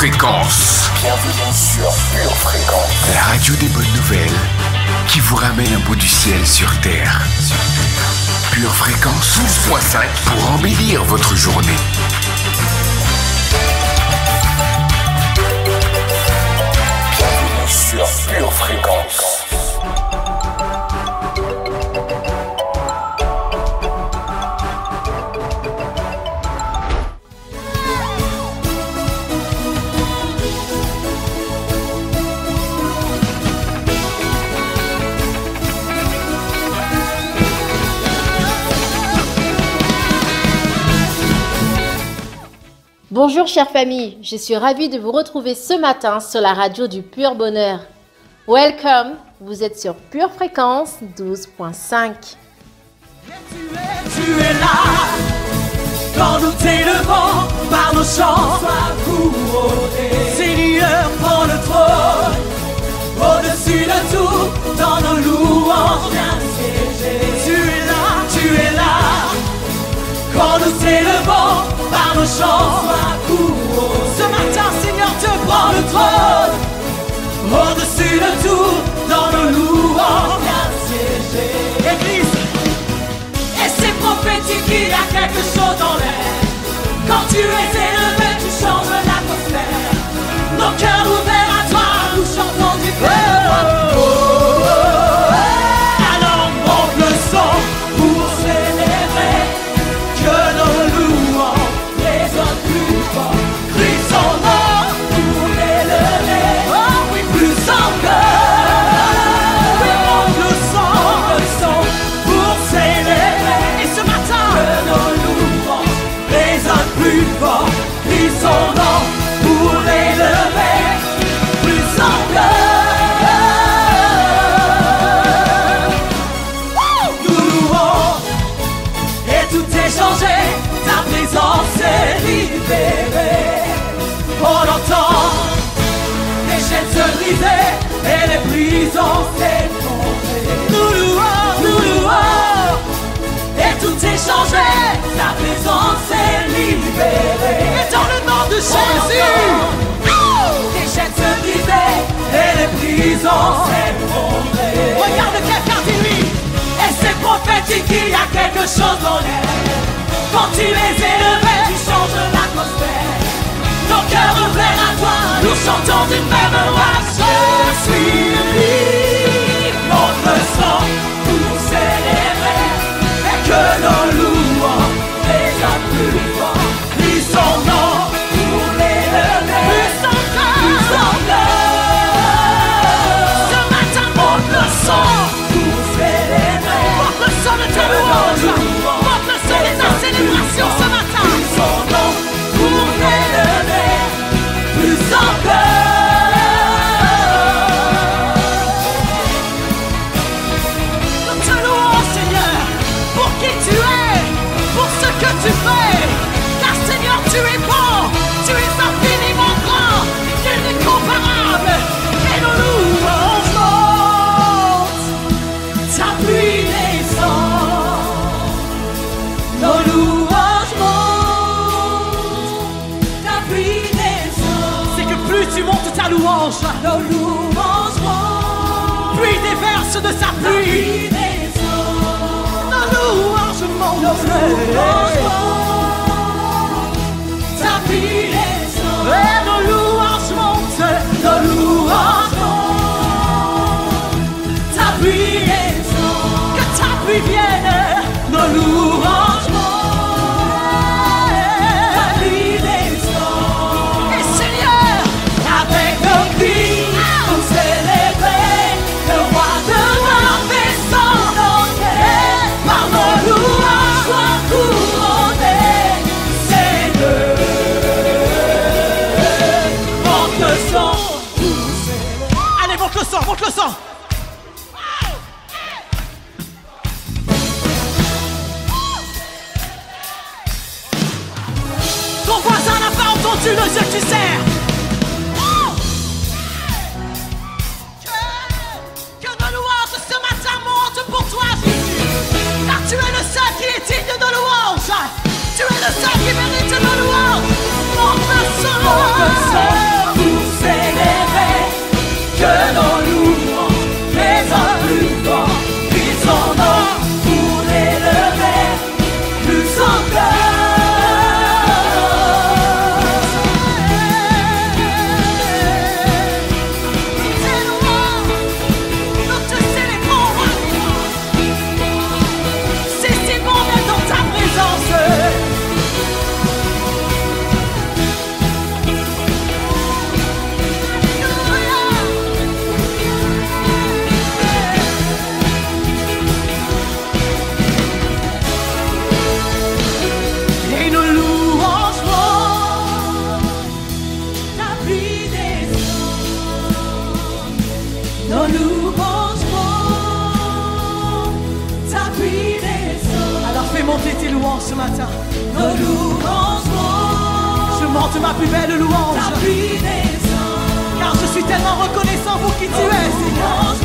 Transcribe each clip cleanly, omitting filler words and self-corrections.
Fréquence. Bienvenue sur Pure Fréquence. La radio des bonnes nouvelles qui vous ramène un bout du ciel sur Terre. Pure Fréquence 12.5 pour embellir votre journée. Bienvenue sur Pure Fréquence. Bonjour chère famille, je suis ravie de vous retrouver ce matin sur la radio du Pur Bonheur. Welcome, vous êtes sur Pure Fréquence 12.5. Tu es là, quand nous t'élevons par nos chants, sois couronné. Seigneur, prends le trône, au-dessus de tout, dans nos louanges, viens siéger. Tu es là, quand nous t'élevons par nos chants, sois couronné. Ce matin, Seigneur, te prends le trône, au-dessus de tout, dans nos louanges, viens siéger. Église, c'est prophétique, il y a quelque chose dans l'air. Quand tu es élevé, tu changes l'atmosphère. Nos cœurs ouverts à toi, nous chantons du cœur. Alors monte le son pour célébrer que nos louanges résonnent plus fort. Crie son nom pour l'élever. Oh oui, plus encore. Oui, monte le son pour célébrer. Que nos louanges résonnent plus fort, crie son nom pour l'élever, plus encore. Nous louons et tout est changé, ta présence est libérée. On entend les chaînes se briser et les prisons s'effondrer. Nous louons, et tout est changé, ta présence est libérée. Et dans le nom de Jésus, les chaînes se brisaient et les prisons s'effondrées. Regarde quelqu'un, dis-lui, et c'est prophétique, il y a quelque chose dans l'air. Quand tu es élevé, tu changes l'atmosphère. Nos cœurs ouverts à toi, nous chantons d'une même voix. Je suis libre, notre sang pour célébrer. Que nos louanges résonnent plus fort, crie son nom pour l'élever. Plus encore. Ce matin, monte le son pour célébrer. Monte le son de ta louange. Monte le son de ta célébration ce matin. Crie son nom pour l'élever. Plus encore. Nous te louons, Seigneur, pour qui tu es, pour ce que tu fais, car Seigneur tu es bon, tu es infiniment grand, tu es incomparable, et nos louanges montent, ta pluie descend, nos louanges montent, ta pluie descend. C'est que plus tu montes ta louange, nos louanges montent, plus il déverse de sa pluie. Nos louanges montent, ta pluie descend. Et nos louanges montent, nos louanges montent, ta pluie descend. Que ta pluie vienne, nos louanges montent, ta pluie descend. Et Seigneur, avec nos cris, pour célébrer le roi de rois fait son entrée. Par nos louanges, sois couronné, Seigneur. Monte le son pour célébrer. Allez, monte le son, monte le son. Ton voisin n'a pas entendu le Dieu que tu sers. Que nos louanges ce matin montent pour toi, Jésus. Car tu es le seul qui est digne de louange. Tu es le seul qui mérite nos louanges. Monte le son. ce matin. Nos louanges montent. Je monte ma plus belle louange. Ta puissance. Car je suis tellement reconnaissant pour qui tu es, Seigneur.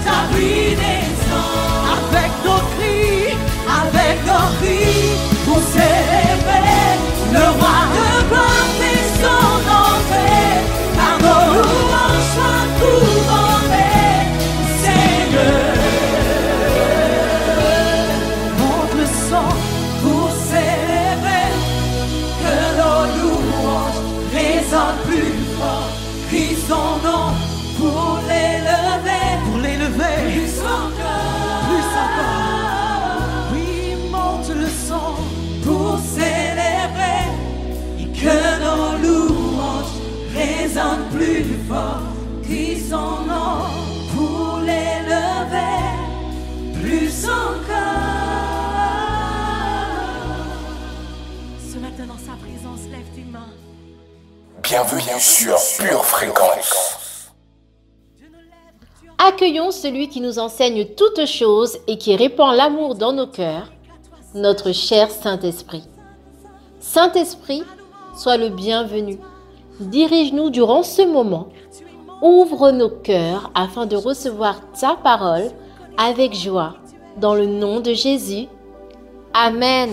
Ta puissance. Avec nos cris, pour célébrer le roi de gloire fait son entrée. Par nos louanges soient couronnées, Seigneur. Monte le sang pour célébrer que nos louanges résonnent plus fort. Crie son nom pour l'élever, plus encore. Oui, monte le sang pour célébrer que nos louanges résonnent plus fort. Crie son nom pour l'élever, plus encore. Ce matin dans sa présence, lève tes mains. Bienvenue sur Pure Fréquence. Accueillons celui qui nous enseigne toutes choses et qui répand l'amour dans nos cœurs, notre cher Saint-Esprit. Saint-Esprit, sois le bienvenu. Dirige-nous durant ce moment. Ouvre nos cœurs afin de recevoir ta parole avec joie. Dans le nom de Jésus. Amen.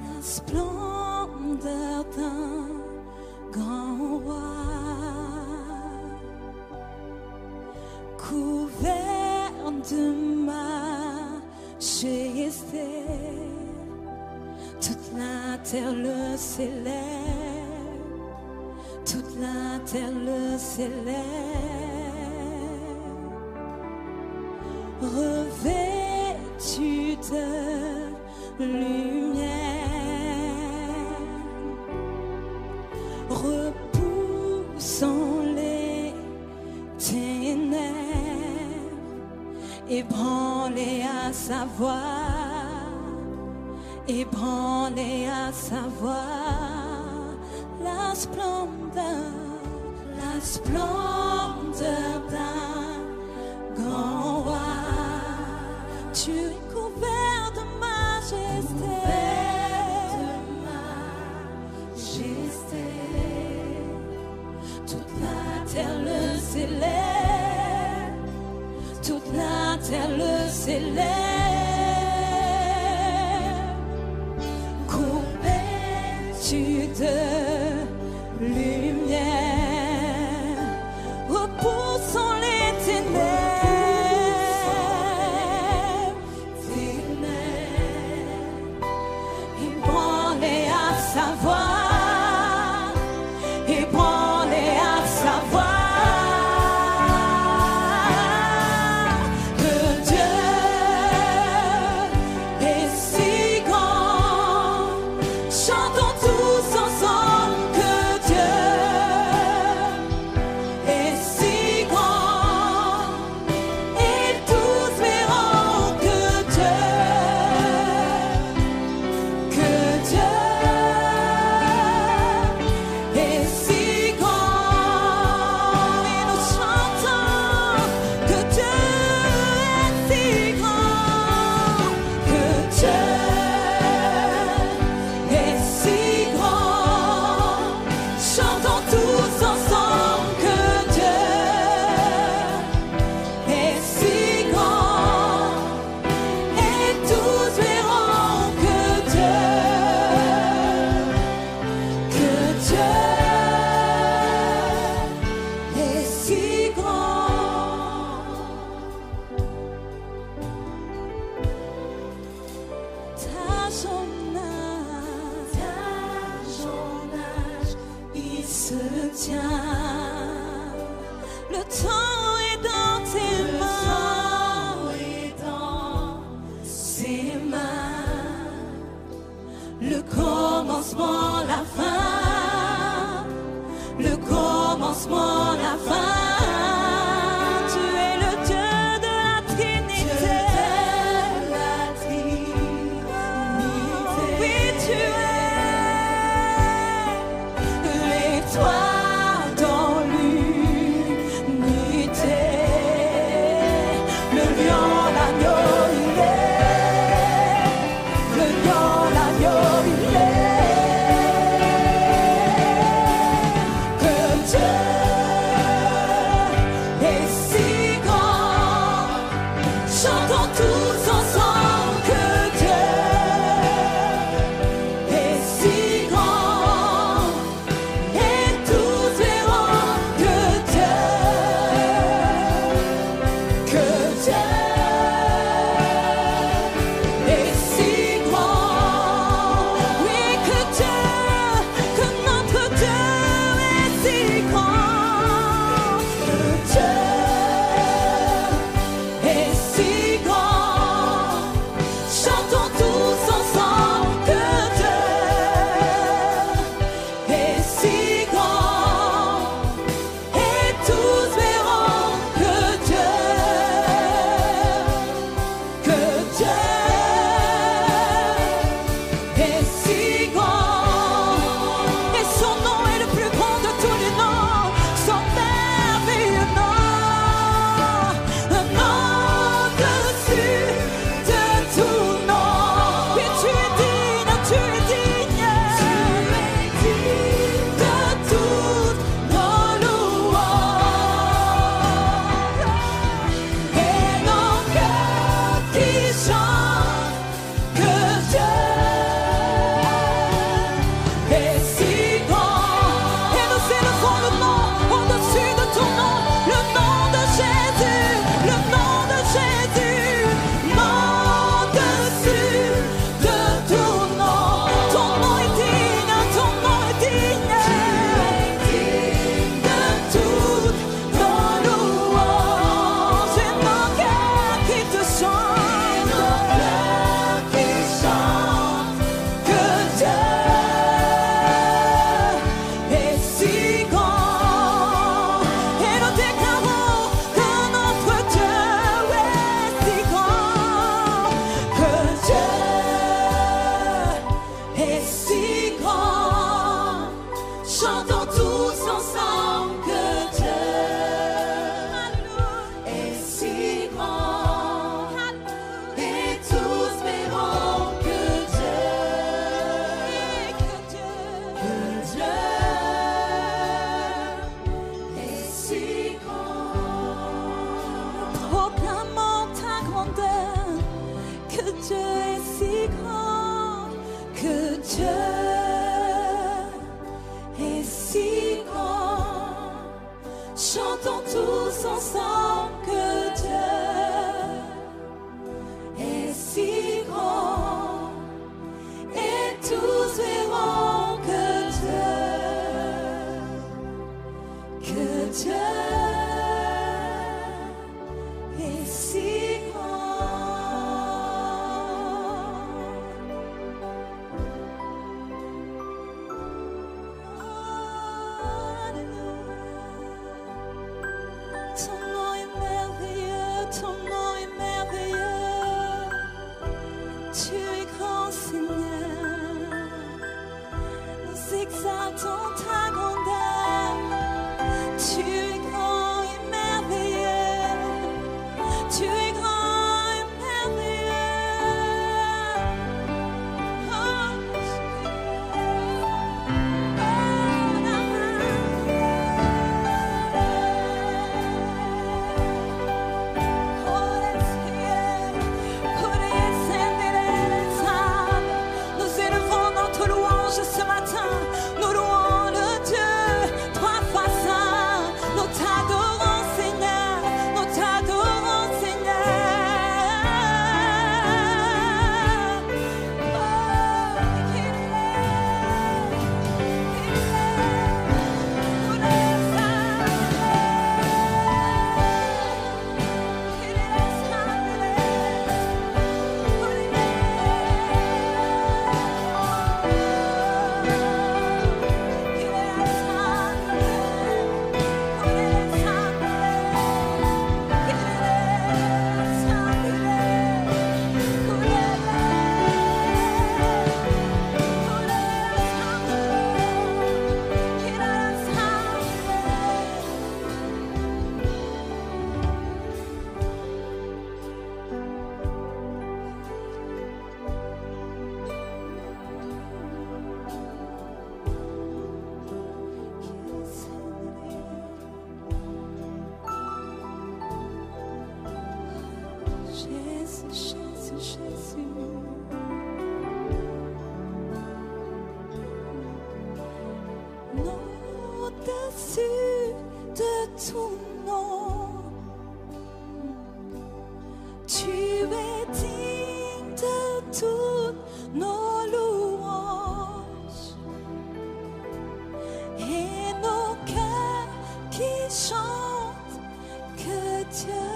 La splendeur d'un grand roi, couvert de majesté, toute la terre le célèbre, toute la terre le célèbre, revêtu de lumière, repoussant les ténèbres, ébranlé à sa voix, ébranlé à sa voix, la splendeur d'un grand roi. Tu es couvert de majesté, toute la terre le célèbre, toute la terre le célèbre, couvertu de lumière, repoussant les ténèbres, ébranlé à sa voix, ébranlé à sa voix, que Dieu est si grand. Chantons tous ensemble que Dieu te tient. Le temps est dans tes mains. Ses mains. Le commencement, la fin. Le commencement, la fin. Tu es le Dieu de la Trinité. Oui, tu es l'étoile dans l'unité. Le lion, l'agneau, il est. Le lion, l'agneau, il est. Que Dieu est si grand. Chantons tous ensemble que Dieu est si grand. Et tous verront que Dieu est si grand. Oui, que notre Dieu est si grand. Que Dieu est si grand. Chantons tous ensemble que Dieu est si grand. Et tous verront que Dieu est si grand. Et son nom est le plus grand de tous les noms. Son merveilleux nom. Un nom au-dessus de tout nom. Et tu es digne de toutes nos louanges. Et nos cœurs qui chantent que Dieu est si grand. Et nous élevons le nom au-dessus de ton nom, le nom de Jésus, le nom de Jésus, nom au-dessus de tout nom. Ton nom est digne de toutes nos louanges. Et nos cœurs qui te chantent, que Dieu est si grand. Et nous déclarons que notre Dieu est si grand. Que Dieu est si grand. Chantons tous ensemble que Dieu est si grand. Et tous verront que Dieu est si grand. Proclamons ta grandeur, que Dieu est si grand, que Dieu est si grand. Chantons tous ensemble que Dieu est si grand. Et tous verront que Dieu est si Ton nom est merveilleux, ton nom est merveilleux. Tu es grand Seigneur. Nous exaltons ta grandeur. Tu es grand et merveilleux. Tu es grand et merveilleux. Nous élevons notre louange ce matin. Nous louons le Dieu Au-dessus de tout nom, tu es digne de toutes nos louanges et nos cœurs qui chantent que Dieu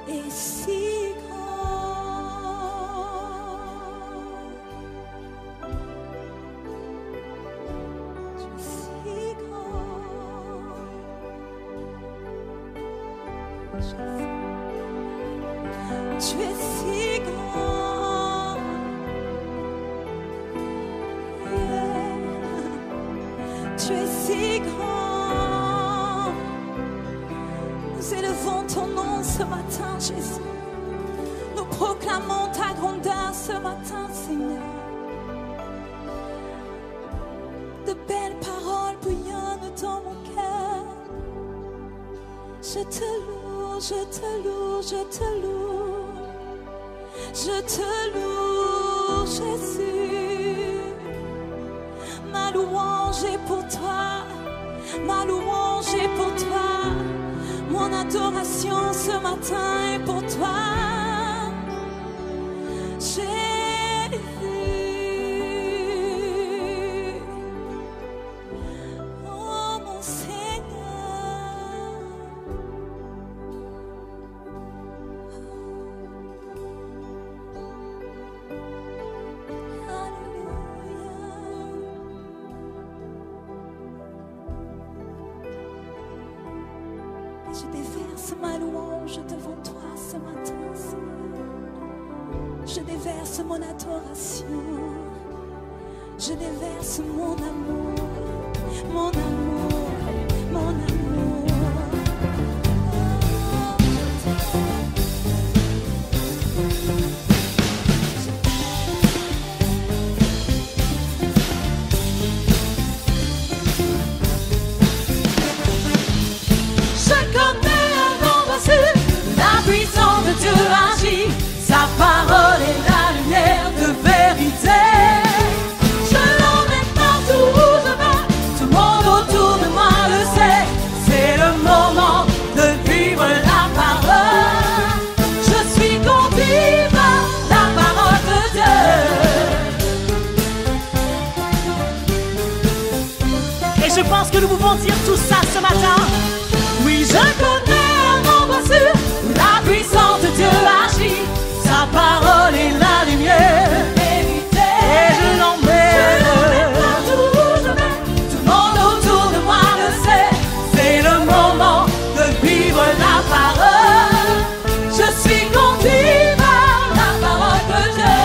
est si tu es si grand, yeah. Tu es si grand. Nous élevons ton nom ce matin, Jésus. Nous proclamons ta grandeur ce matin, Seigneur. De belles paroles bouillonnent dans mon cœur. Je te loue, je te loue, je te loue. Je te loue, Jésus. Ma louange est pour toi. Ma louange est pour toi. Mon adoration ce matin est pour toi. Jésus. Oh mon Seigneur. Je déverse ma louange devant toi ce matin, Seigneur. Je déverse mon adoration. Je déverse mon amour, mon amour, mon amour. Dieu agit, sa parole est la lumière de vérité. Je l'emmène partout où je vais, tout le monde autour de moi le sait. C'est le moment de vivre la parole. Je suis conduit par la parole de Dieu. Et je pense que nous pouvons dire tout ça ce matin. Oui, je connais un endroit sûr où la puissance de Dieu agit. Sa parole est la lumière, vérité. Et je l'emmène partout où je vais. Tout le monde autour de moi le sait. C'est le moment de vivre la parole. Je suis conduit par la parole de Dieu.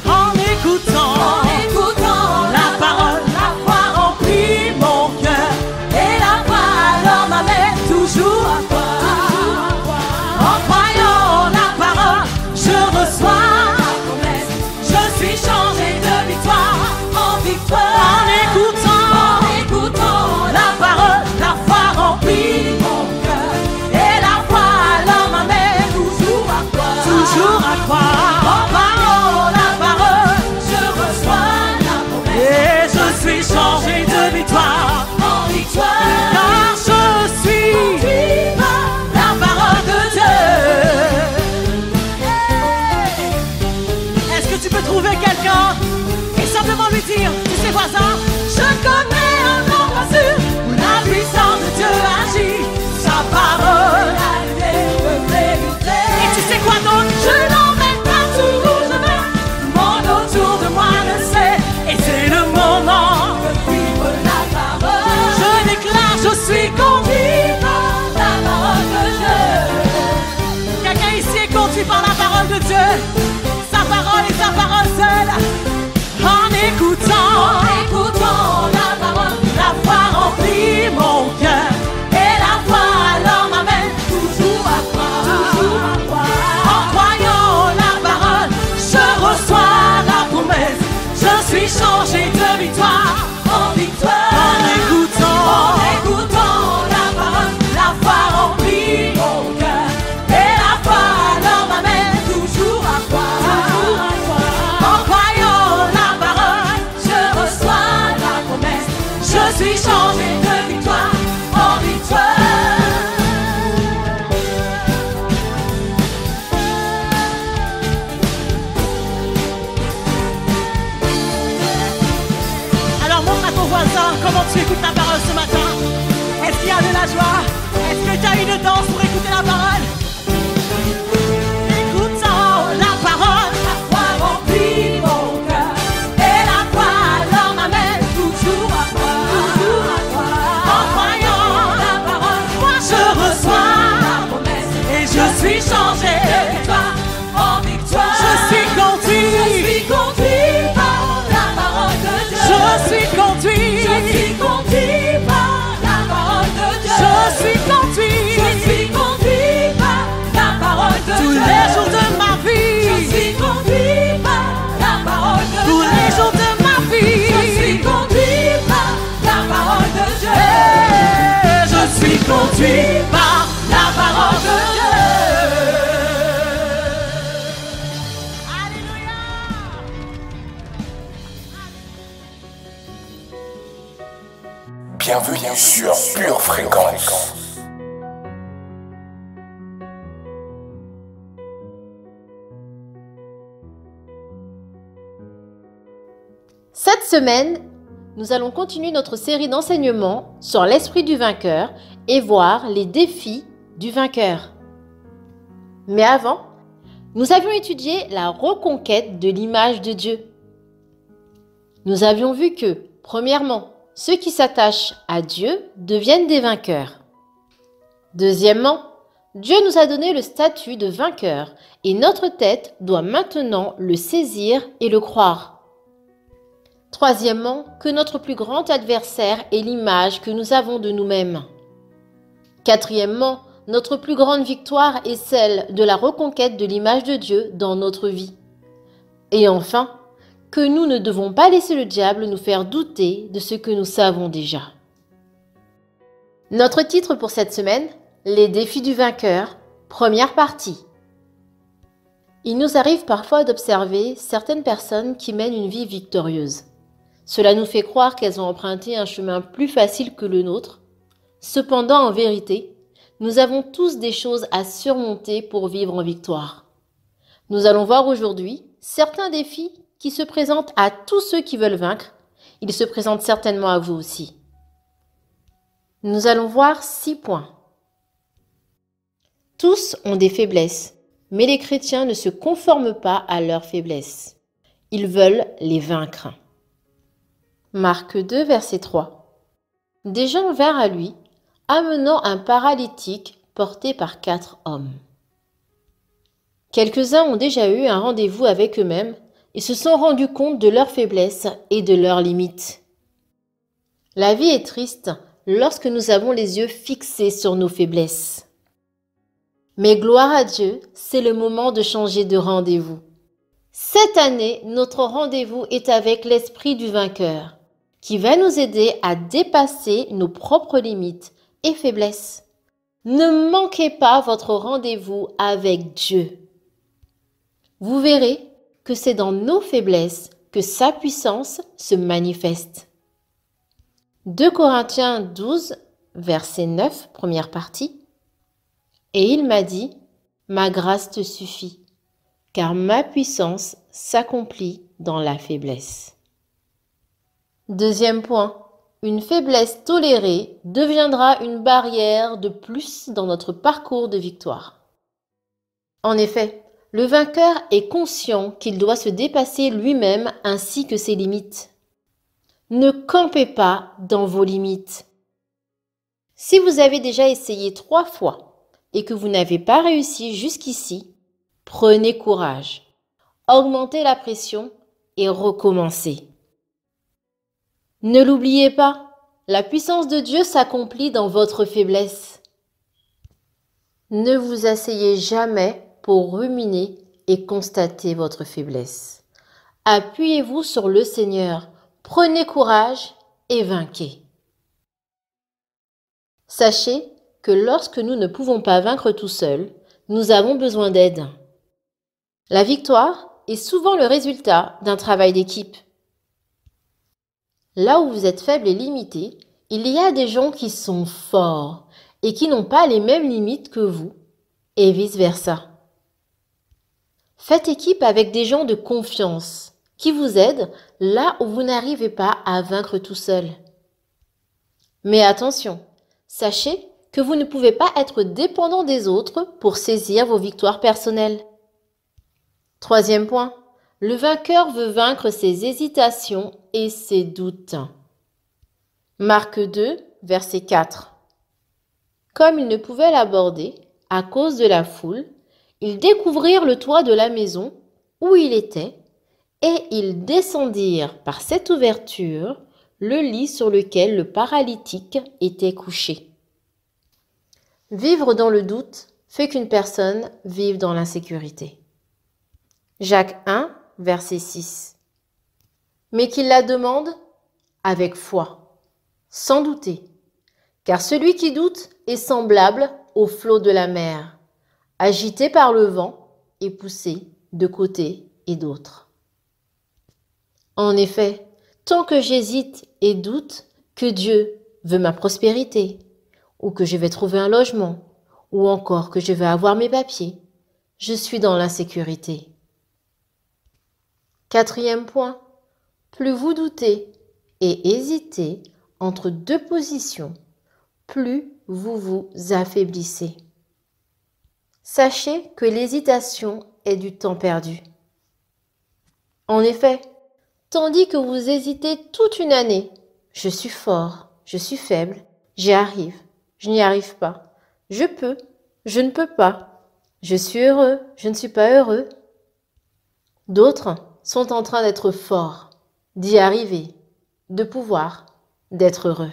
En écoutant la parole, la foi remplit mon cœur. Et la foi alors m'amène toujours à toi. changé de victoire en victoire. Je suis conduit par la parole de Dieu. Je suis conduit par la parole de Dieu. Je suis conduit par la parole de tous Dieu. les jours de ma vie. Je suis conduit par la parole de Tous Dieu. les jours de ma vie. Je suis conduit par la parole de Dieu. Je suis conduit Par la parole de Dieu. Bienvenue sur Pure Fréquence. Cette semaine, nous allons continuer notre série d'enseignements sur l'esprit du vainqueur et voir les défis du vainqueur. Mais avant, nous avions étudié la reconquête de l'image de Dieu. Nous avions vu que, premièrement, ceux qui s'attachent à Dieu deviennent des vainqueurs. Deuxièmement, Dieu nous a donné le statut de vainqueur et notre tête doit maintenant le saisir et le croire. Troisièmement, que notre plus grand adversaire est l'image que nous avons de nous-mêmes. Quatrièmement, notre plus grande victoire est celle de la reconquête de l'image de Dieu dans notre vie. Et enfin, que nous ne devons pas laisser le diable nous faire douter de ce que nous savons déjà. Notre titre pour cette semaine, les défis du vainqueur, première partie. Il nous arrive parfois d'observer certaines personnes qui mènent une vie victorieuse. Cela nous fait croire qu'elles ont emprunté un chemin plus facile que le nôtre. Cependant, en vérité, nous avons tous des choses à surmonter pour vivre en victoire. Nous allons voir aujourd'hui certains défis qui se présentent à tous ceux qui veulent vaincre. Ils se présentent certainement à vous aussi. Nous allons voir 6 points. Tous ont des faiblesses, mais les chrétiens ne se conforment pas à leurs faiblesses. Ils veulent les vaincre. Marc 2, verset 3. Des gens vinrent à lui, amenant un paralytique porté par 4 hommes. Quelques-uns ont déjà eu un rendez-vous avec eux-mêmes et se sont rendus compte de leurs faiblesses et de leurs limites. La vie est triste lorsque nous avons les yeux fixés sur nos faiblesses. Mais gloire à Dieu, c'est le moment de changer de rendez-vous. Cette année, notre rendez-vous est avec l'esprit du vainqueur, qui va nous aider à dépasser nos propres limites et faiblesses. Ne manquez pas votre rendez-vous avec Dieu. Vous verrez que c'est dans nos faiblesses que sa puissance se manifeste. 2 Corinthiens 12, verset 9, première partie. Et il m'a dit, ma grâce te suffit, car ma puissance s'accomplit dans la faiblesse. Deuxième point, une faiblesse tolérée deviendra une barrière de plus dans notre parcours de victoire. En effet, le vainqueur est conscient qu'il doit se dépasser lui-même ainsi que ses limites. Ne campez pas dans vos limites. Si vous avez déjà essayé 3 fois et que vous n'avez pas réussi jusqu'ici, prenez courage, augmentez la pression et recommencez. Ne l'oubliez pas, la puissance de Dieu s'accomplit dans votre faiblesse. Ne vous asseyez jamais pour ruminer et constater votre faiblesse. Appuyez-vous sur le Seigneur, prenez courage et vainquez. Sachez que lorsque nous ne pouvons pas vaincre tout seuls, nous avons besoin d'aide. La victoire est souvent le résultat d'un travail d'équipe. Là où vous êtes faible et limité, il y a des gens qui sont forts et qui n'ont pas les mêmes limites que vous, et vice-versa. Faites équipe avec des gens de confiance qui vous aident là où vous n'arrivez pas à vaincre tout seul. Mais attention, sachez que vous ne pouvez pas être dépendant des autres pour saisir vos victoires personnelles. Troisième point, le vainqueur veut vaincre ses hésitations et ses doutes. Marc 2, verset 4. Comme il ne pouvait l'aborder à cause de la foule, Ils découvrirent le toit de la maison où il était et ils descendirent par cette ouverture le lit sur lequel le paralytique était couché. Vivre dans le doute fait qu'une personne vive dans l'insécurité. Jacques 1, verset 6. Mais qu'il la demande avec foi, sans douter, car celui qui doute est semblable au flot de la mer, agité par le vent et poussé de côté et d'autre. En effet, tant que j'hésite et doute que Dieu veut ma prospérité, ou que je vais trouver un logement, ou encore que je vais avoir mes papiers, je suis dans l'insécurité. 4e point, plus vous doutez et hésitez entre deux positions, plus vous vous affaiblissez. Sachez que l'hésitation est du temps perdu. En effet, tandis que vous hésitez toute une année, je suis fort, je suis faible, j'y arrive, je n'y arrive pas, je peux, je ne peux pas, je suis heureux, je ne suis pas heureux. D'autres sont en train d'être forts, d'y arriver, de pouvoir, d'être heureux.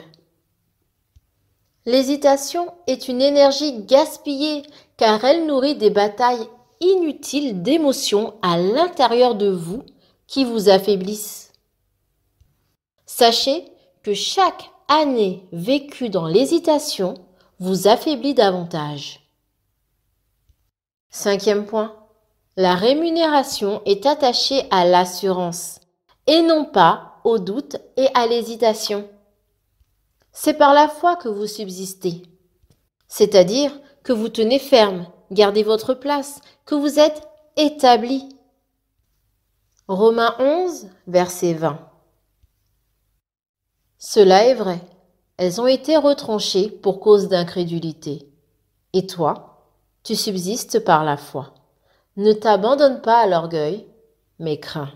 L'hésitation est une énergie gaspillée car elle nourrit des batailles inutiles d'émotions à l'intérieur de vous qui vous affaiblissent. Sachez que chaque année vécue dans l'hésitation vous affaiblit davantage. 5e point, la rémunération est attachée à l'assurance et non pas au doute et à l'hésitation. C'est par la foi que vous subsistez, c'est-à-dire que vous tenez ferme, gardez votre place, que vous êtes établi. Romains 11, verset 20. Cela est vrai, elles ont été retranchées pour cause d'incrédulité. Et toi, tu subsistes par la foi. Ne t'abandonne pas à l'orgueil, mais crains.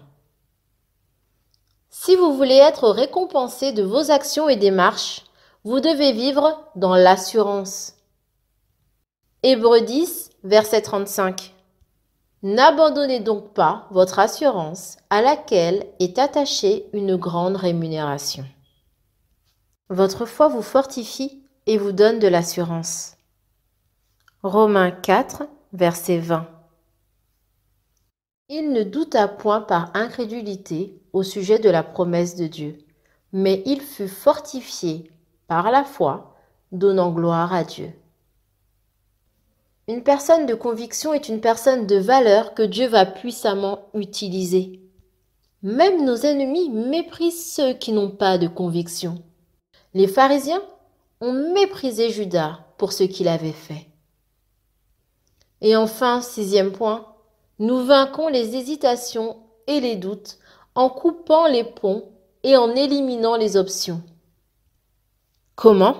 Si vous voulez être récompensé de vos actions et démarches, vous devez vivre dans l'assurance. Hébreux 10, verset 35. N'abandonnez donc pas votre assurance à laquelle est attachée une grande rémunération. Votre foi vous fortifie et vous donne de l'assurance. Romains 4, verset 20. Il ne douta point par incrédulité au sujet de la promesse de Dieu, mais il fut fortifié par la foi, donnant gloire à Dieu. Une personne de conviction est une personne de valeur que Dieu va puissamment utiliser. Même nos ennemis méprisent ceux qui n'ont pas de conviction. Les pharisiens ont méprisé Judas pour ce qu'il avait fait. Et enfin, 6e point, nous vainquons les hésitations et les doutes en coupant les ponts et en éliminant les options. Comment?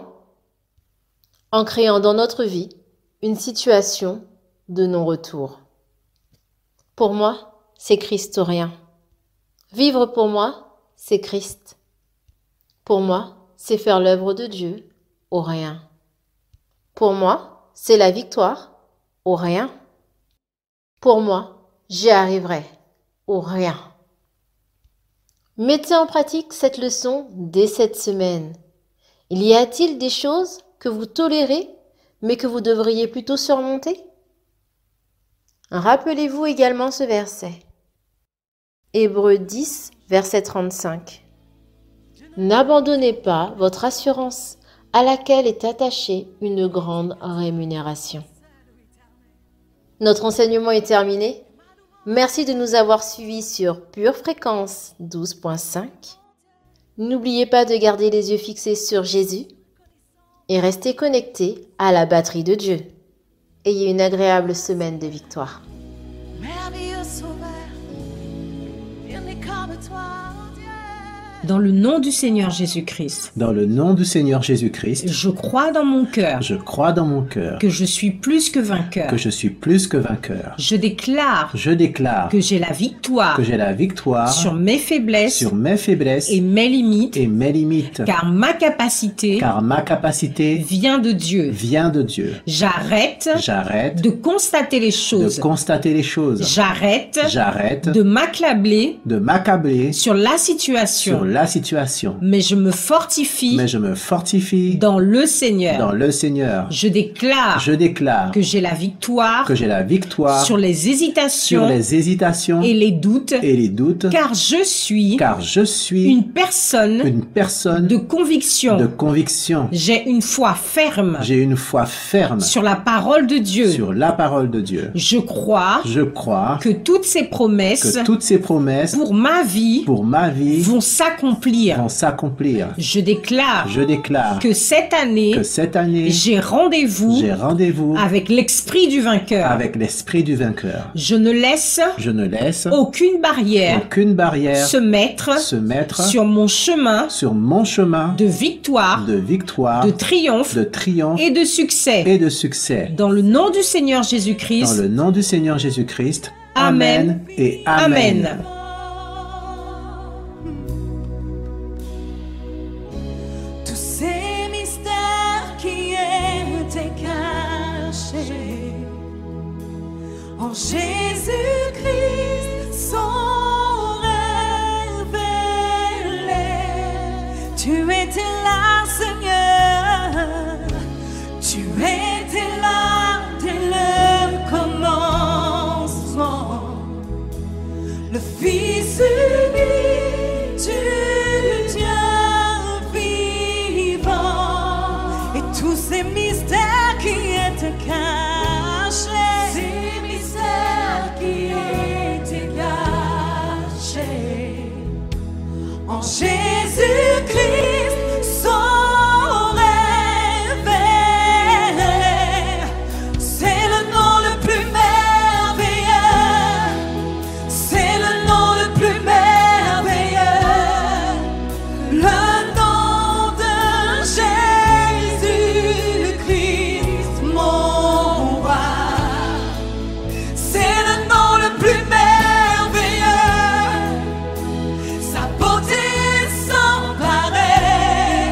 En créant dans notre vie une situation de non-retour. Pour moi, c'est christorien. Vivre pour moi, c'est Christ. Pour moi, c'est faire l'œuvre de Dieu au rien. Pour moi, c'est la victoire au rien. Pour moi, j'y arriverai au rien. Mettez en pratique cette leçon dès cette semaine. Il y a-t-il des choses que vous tolérez, mais que vous devriez plutôt surmonter? Rappelez-vous également ce verset. Hébreux 10, verset 35. N'abandonnez pas votre assurance à laquelle est attachée une grande rémunération. Notre enseignement est terminé. Merci de nous avoir suivis sur Pure Fréquence 12.5. N'oubliez pas de garder les yeux fixés sur Jésus et restez connectés à la batterie de Dieu. Ayez une agréable semaine de victoire. Merveilleux sauveur, il n'est comme toi, oh Dieu. Dans le nom du Seigneur Jésus-Christ, Dans le nom du Seigneur Jésus-Christ, je crois dans mon cœur je crois dans mon cœur que je suis plus que vainqueur. que je suis plus que vainqueur. Je déclare Je déclare que j'ai la victoire que j'ai la victoire sur mes faiblesses sur mes faiblesses et mes limites, et mes limites, car ma capacité car ma capacité vient de Dieu. vient de Dieu. J'arrête J'arrête de constater les de choses. constater les choses. J'arrête J'arrête de m'accabler de m'accabler sur la situation, sur la situation. mais je me fortifie Mais je me fortifie dans le Seigneur. dans le Seigneur. Je déclare Je déclare que j'ai la victoire que j'ai la victoire sur les sur hésitations les hésitations et les doutes, et les doutes, car je suis car je suis une personne une personne de conviction. de conviction. J'ai une foi ferme J'ai une foi ferme sur la parole de Dieu. sur la parole de Dieu. Je crois Je crois que toutes ces promesses que toutes ces promesses pour ma vie pour ma vie vont s'accomplir. vont s'accomplir. Je déclare Je déclare que cette année, que cette année, j'ai rendez-vous j'ai rendez-vous avec l'esprit du vainqueur. avec l'esprit du vainqueur. Je ne laisse Je ne laisse aucune barrière aucune barrière se mettre se mettre sur mon chemin sur mon chemin de victoire, de victoire, de triomphe de triomphe et de succès. et de succès. Dans le nom du Seigneur Dans Jésus-Christ, le nom du Seigneur Jésus-Christ. Amen et Amen. Amen. Tous ces mystères qui étaient cachés en Jésus-Christ sont révélés. Tu étais là, Seigneur. Tu étais là dès le commencement. Le Fils unique du Dieu vivant, et tous ces mystères qui étaient cachés, ces mystères qui étaient cachés en Jésus-Christ sont révélés. C'est le nom le plus merveilleux. C'est le nom le plus merveilleux, le nom de Jésus-Christ, mon roi. C'est le nom le plus merveilleux, sa beauté est sans pareil.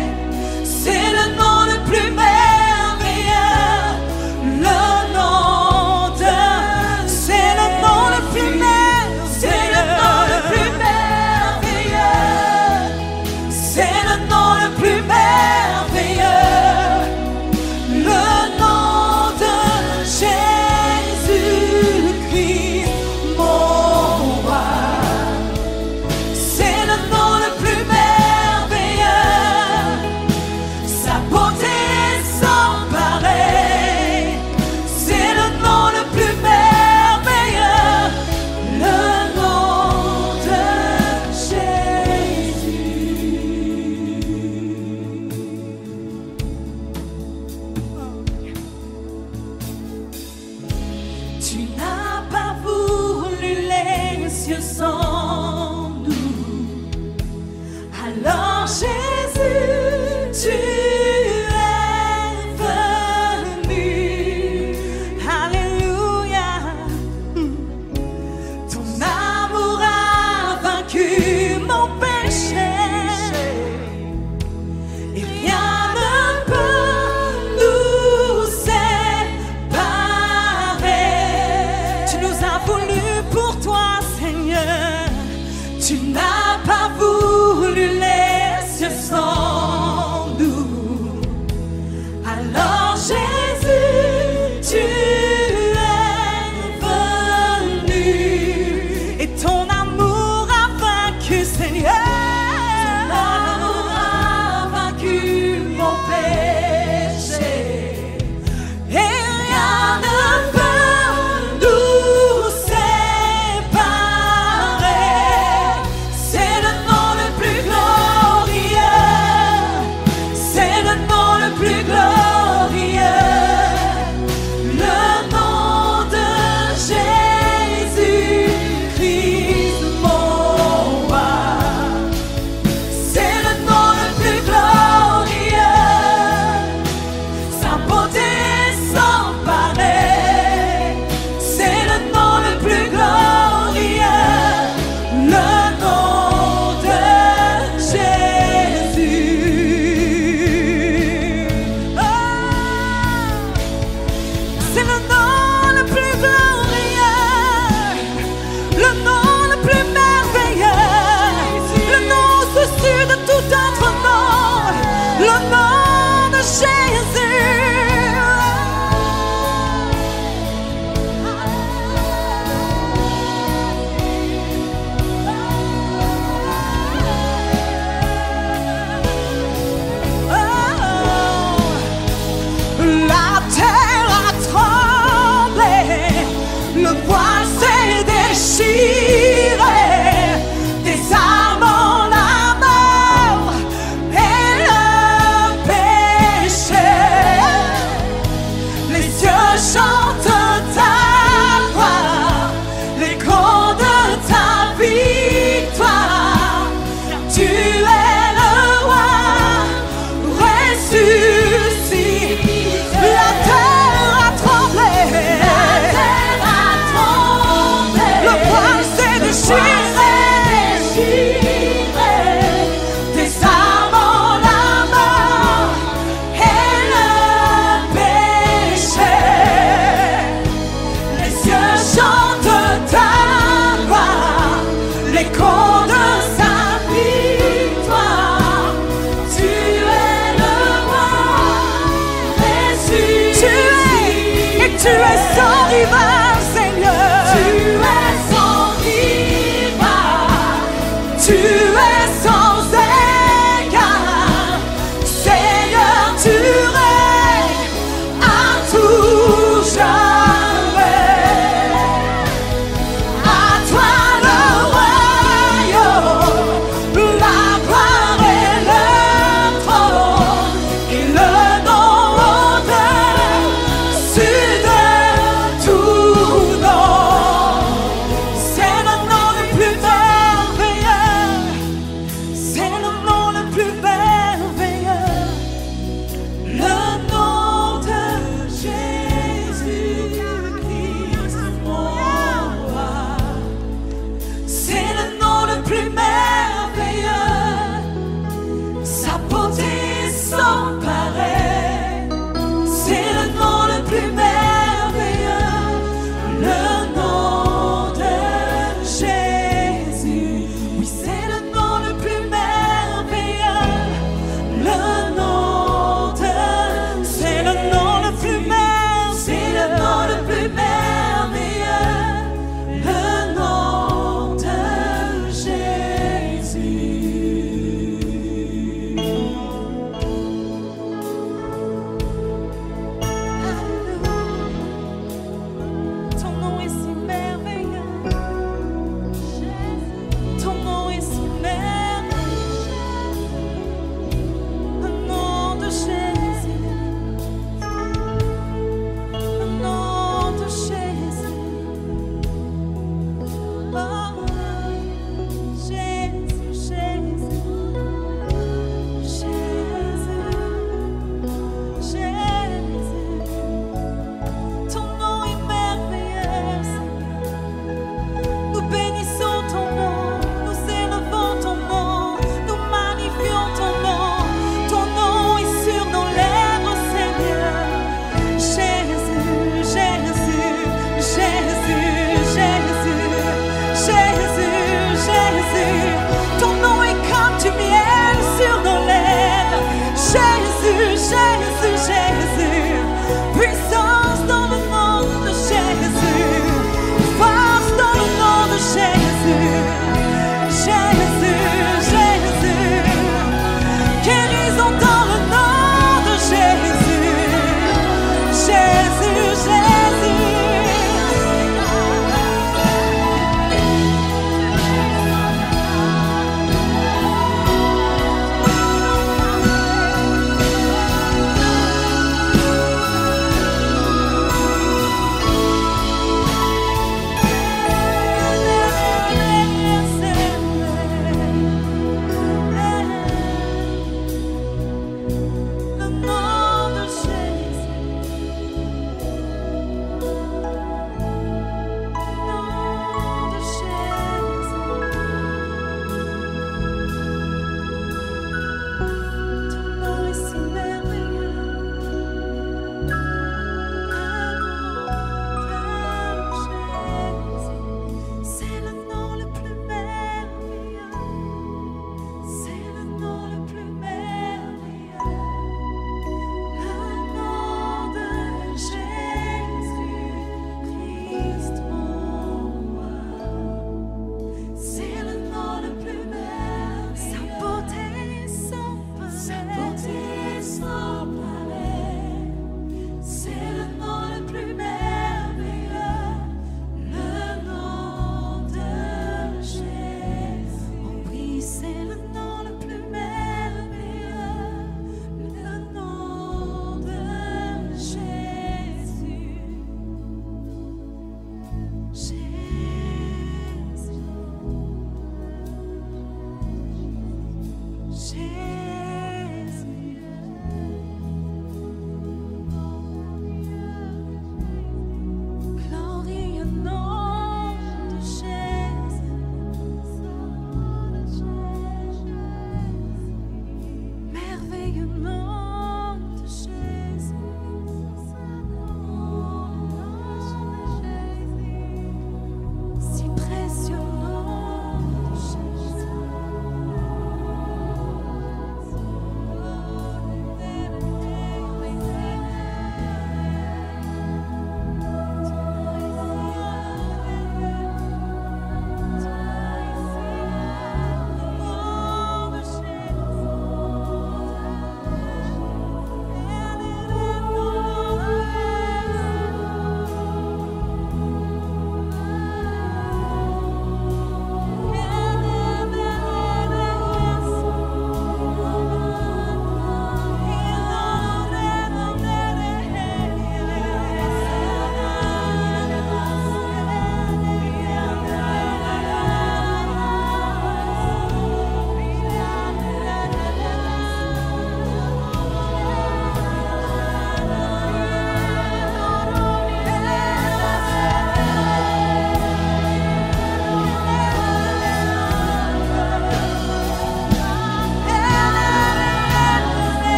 C'est le nom le plus merveilleux, le nom de, c'est le nom le plus merveilleux, c'est le nom le plus merveilleux, c'est le nom le plus merveilleux, le nom de Jésus-Christ, mon roi. C'est le nom le plus merveilleux, sa beauté est sans pareil. C'est le nom le plus merveilleux, le nom de Jésus. Tu n'as pas voulu les cieux sans nous. Alors Jésus, tu es venu. Alléluia. Ton amour a vaincu mon péché. Et rien ne peut nous séparer. Tu nous as voulu pour toi, Seigneur. Tu n'as pas voulu les cieux sans nous. Alors Jésus, tu es venu. Et ton amour a vaincu, Seigneur. Ton amour a vaincu mon péché. Et rien ne peut nous séparer. C'est le nom le plus glorieux.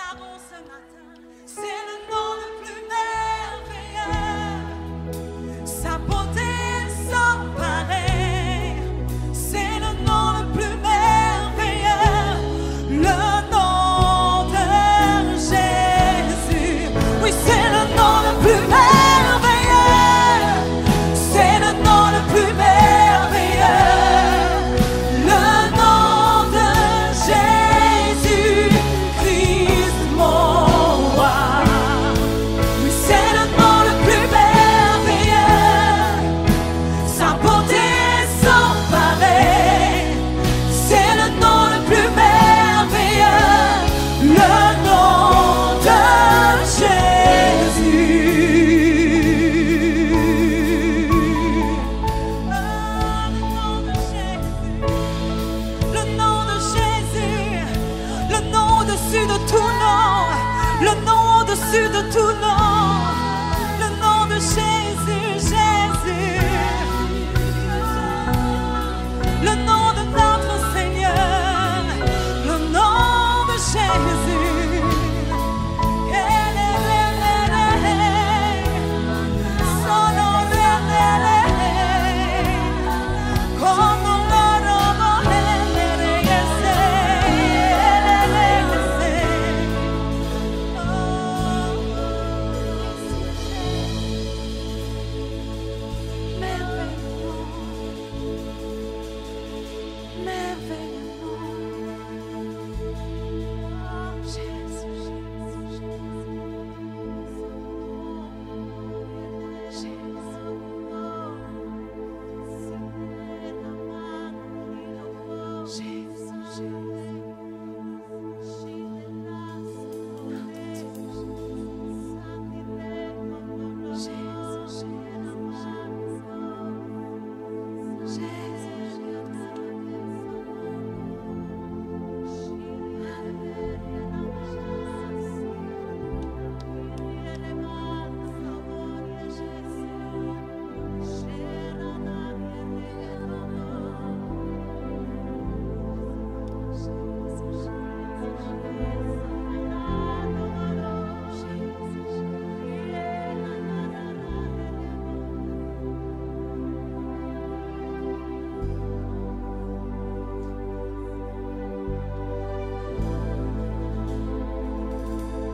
l'adorons ce matin. C'est le nom le plus merveilleux. Sa beauté sans pareil. C'est le nom le plus merveilleux. Le nom de Jésus. Oui, c'est le nom le plus merveilleux. C'est le nom le plus merveilleux. Le nom de Jésus Christ, mon roi. Oui, c'est le nom le plus merveilleux. Sa beauté sans pareil. C'est le nom le plus merveilleux. Le nom de Jésus. Le nom de Jésus. Le nom au-dessus de tout nom. Le nom au-dessus de tout nom. Le nom de Jésus, Jésus. Le nom de notre Seigneur. Le nom de Jésus.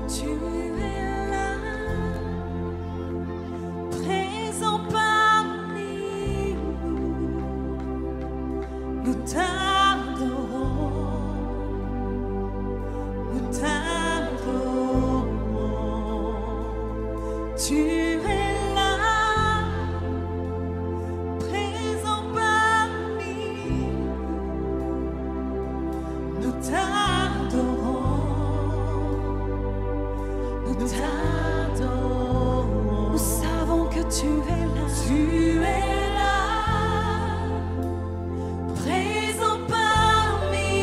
Tu es là, présent parmi nous. Nous t'adorons, nous t'adorons. Tu es là, présent parmi nous. Nous t'adorons. Nous t'adorons. Nous savons que tu es là. Tu es là, présent parmi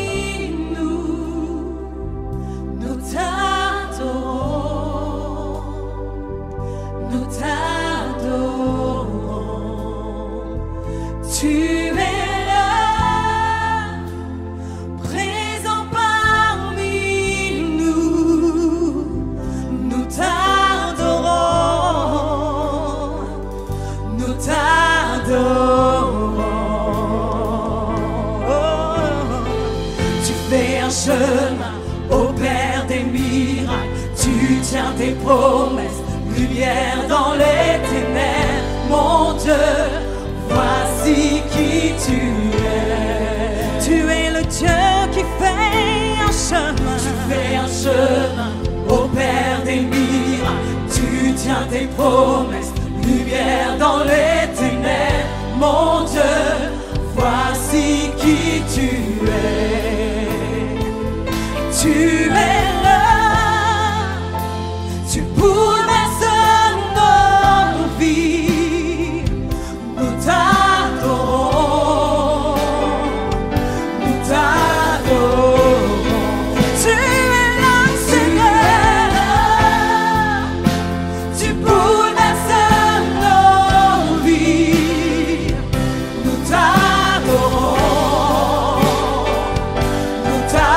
nous. Nous t'adorons. Nous t'adorons. Tu es là, présent parmi nous. Nous t'adorons, nous t'adorons. Tu fais un chemin, opères des miracles, tu tiens tes promesses, lumière dans les ténèbres. Mon Dieu, voici qui tu es. Tu es le Dieu qui fait un chemin. Tu fais un chemin, opère des miracles, tu tiens tes promesses, lumière dans les ténèbres. Mon Dieu, voici qui tu es. Tu es là, tu bouleverses nos vies. Nous t'adorons, nous t'adorons. Tu es là, Seigneur, tu bouleverses nos vies. Nous t'adorons, nous t'adorons.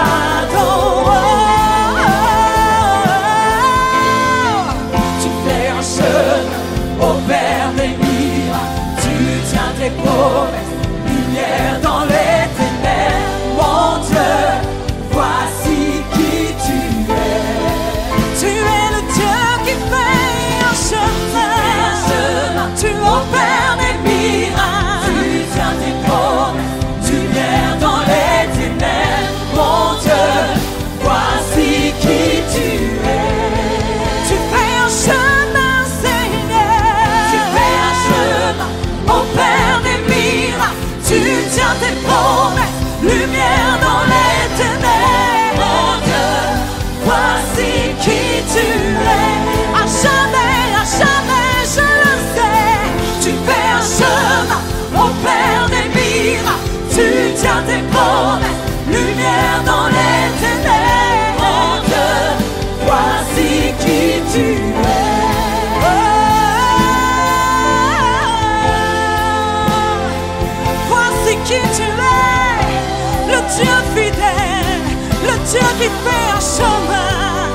qui fait un chemin.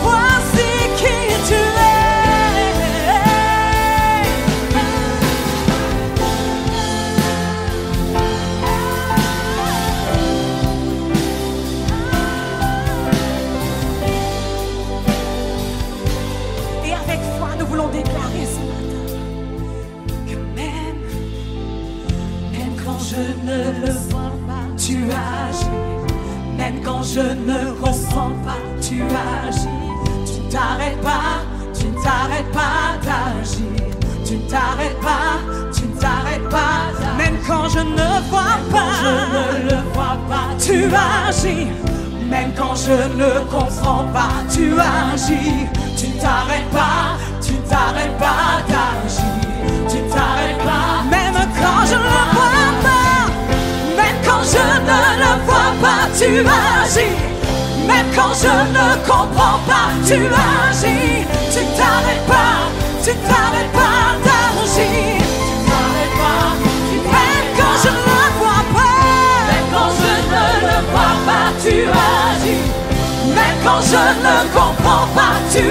Voici qui tu es. Et avec foi, nous voulons déclarer ce matin que même quand je ne le vois pas, tu agis. Même quand je ne ressens pas, tu agis. Tu ne t'arrêtes pas, tu ne t'arrêtes pas d'agir. Tu ne t'arrêtes pas, tu ne t'arrêtes pas d'agir. Même quand je ne vois pas, je ne le vois pas, tu agis. Même quand je ne comprends pas, tu agis. Tu ne t'arrêtes pas, tu ne t'arrêtes pas d'agir. Tu ne t'arrêtes pas, même quand je ne le vois pas. Même quand je ne le vois pas, tu agis. Même quand je ne comprends pas, tu agis. Tu ne t'arrêtes pas, tu ne t'arrêtes pas d'agir. Tu ne t'arrêtes pas, même quand je ne le vois pas. Même quand je ne le vois pas, tu agis. Même quand je ne comprends pas, tu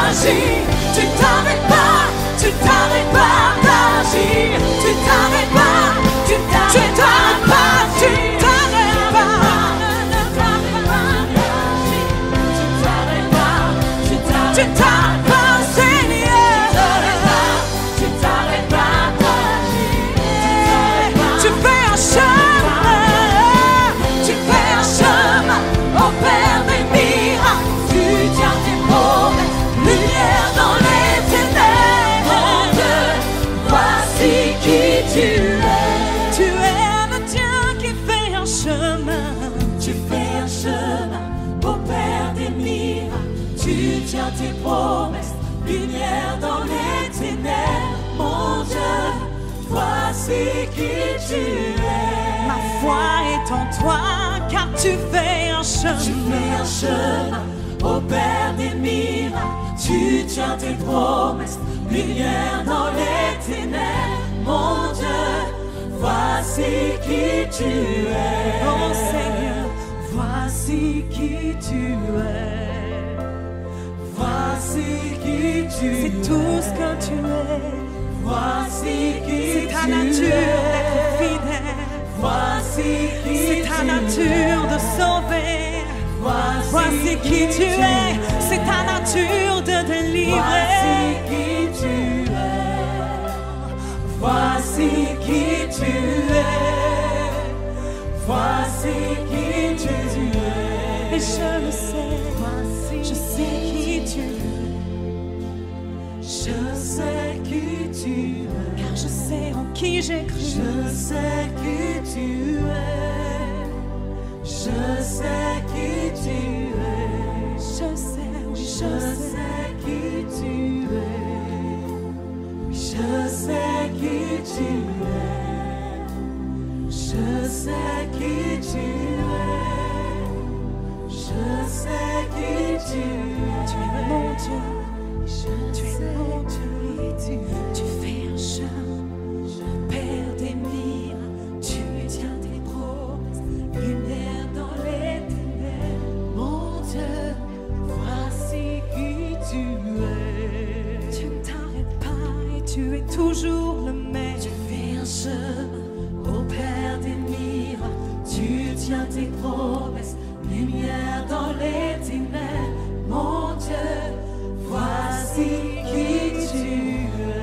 agis. Tu ne t'arrêtes pas, tu ne t'arrêtes pas d'agir. Tu ne t'arrêtes pas, tu ne t'arrêtes pas. Tu t'arrêtes pas, Seigneur. Tu t'arrêtes pas d'agir. Tu fais un chemin. Tu fais un chemin au Père des miracles. Tu tiens tes promesses, lumière dans les ténèbres. Mon Dieu, voici qui tu es. Tu es le Dieu qui fait un chemin. Tu fais un chemin au Père des miracles. Tu tiens tes promesses, lumière dans les ténèbres. Mon Dieu, voici qui tu es. Ma foi est en toi, car tu fais un chemin. Tu fais un chemin au Père des miracles. Tu tiens tes promesses, lumière dans les ténèbres. Mon Dieu, voici qui tu es. Oh Seigneur, voici qui tu es. Voici qui tu es. C'est tout ce que tu es. Voici qui tu es. C'est ta nature d'être fidèle. Voici qui tu es. C'est ta nature de sauver. Voici qui tu es. C'est ta nature de délivrer. Voici qui tu es. Voici qui tu es. Voici qui tu es. Et je le sais. Je sais qui tu es. Je sais qui tu es. Car je sais en qui j'ai cru. Je sais qui tu es. Je sais qui tu es. Je sais, oui, je sais qui tu es. Je sais qui tu es. Je sais qui tu es. Je sais qui tu es. Tu es mon Dieu. Tu es mon Dieu. Tu fais un chemin. Père des miracles. Tu tiens tes promesses. Lumière dans les ténèbres. Mon Dieu, voici qui tu es. Tu ne t'arrêtes pas et tu es toujours le même. Tu fais un chemin au Père des miracles. Tu tiens tes promesses. Lumière dans les ténèbres, mon Dieu, voici qui tu es.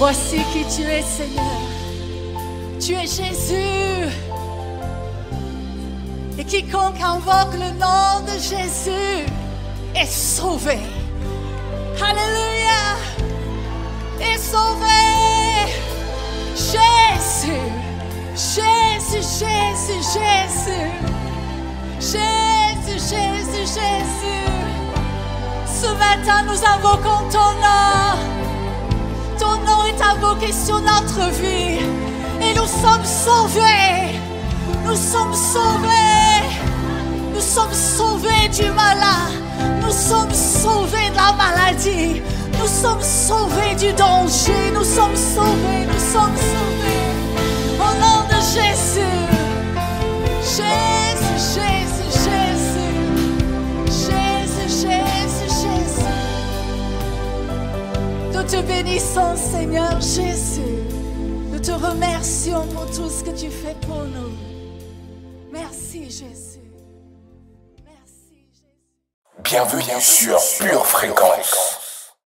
Voici qui tu es, Seigneur. Tu es Jésus. Et quiconque invoque le nom de Jésus est sauvé. Alléluia. Est sauvé. Jésus. Jésus, Jésus, Jésus. Jésus, Jésus, Jésus. Ce matin, nous invoquons ton nom. Ton nom est invoqué sur notre vie. Et nous sommes sauvés. Nous sommes sauvés. Nous sommes sauvés du malade. Nous sommes sauvés de la maladie. Nous sommes sauvés du danger. Nous sommes sauvés. Nous sommes sauvés. Au nom de Jésus. Jésus, Jésus, Jésus. Jésus, Jésus, Jésus. Nous te bénissons, Seigneur Jésus. Nous te remercions pour tout ce que tu fais pour nous. Merci, Jésus. Merci, Jésus. Bienvenue sur Pure Fréquence.